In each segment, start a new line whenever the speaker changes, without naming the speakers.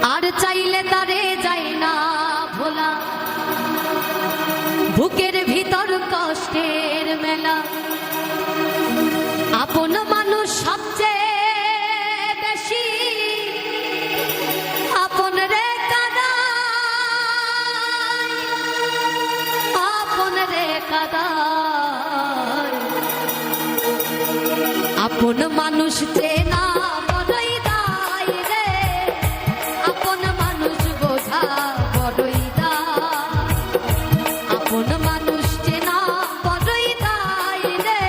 আর চাইলে তারে যায় না ভোলা, বুকের ভিতর কষ্টের মেলা। আপন মানুষ সবচেয়ে বেশি আপন রে কাদায়, আপন রে কাদায়। আপন মানুষ চেনা বড়ই দায় রে, আপন মানুষ বোঝা বড়ই দায়। আপন মানুষ চেনা বড়ই দায় রে,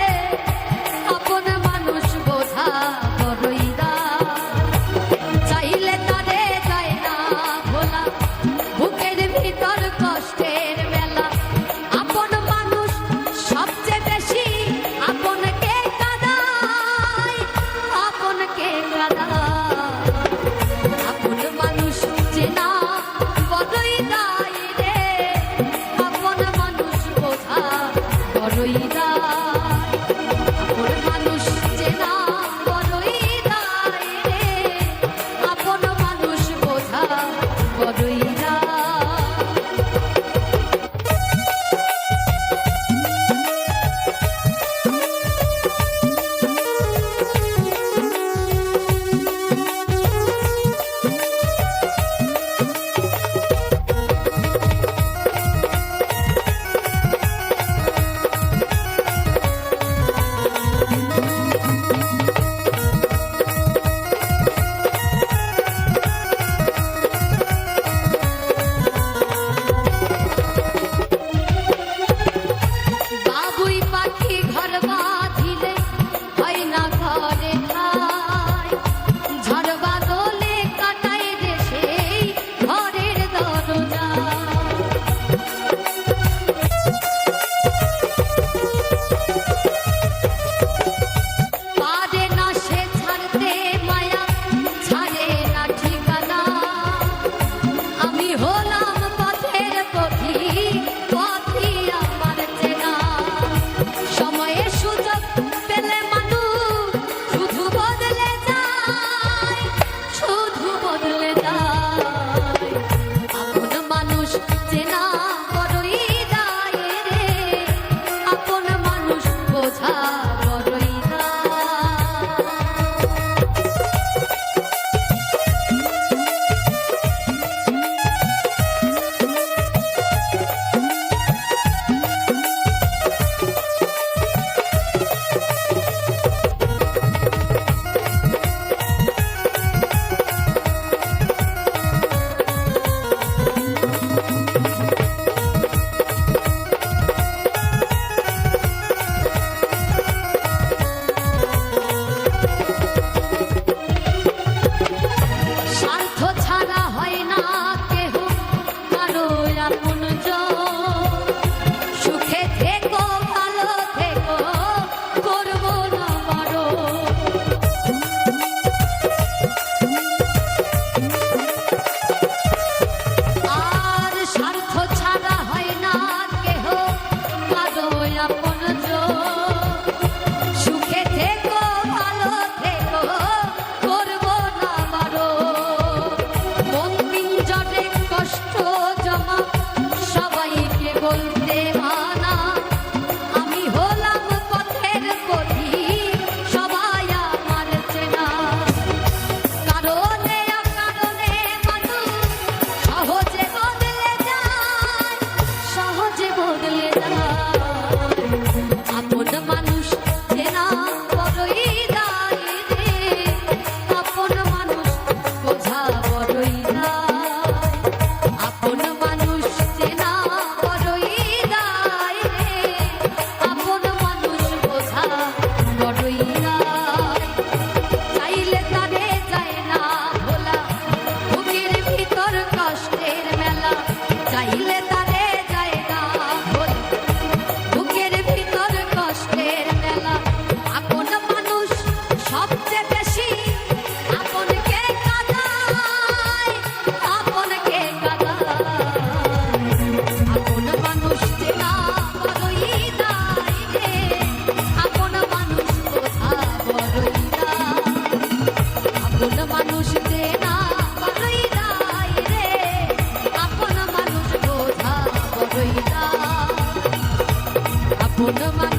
আপন মানুষ বোঝা বড়ই দায়। চাইলে তারে যায় না ভোলা, বুকের ভিতর কষ্টের মেলা। আপন মানুষ সবচেয়ে বেশি আপনকে কাদায়, আপনকে কাদায়। আপন মানুষ চেনা বড়ই দায় রে, আপন মানুষ বোঝা বড়ই দায়। আপন মানুষ চেনা বড়ই দায় রে, আপন মানুষ বোঝা বড়ই দায়। আপন মানুষ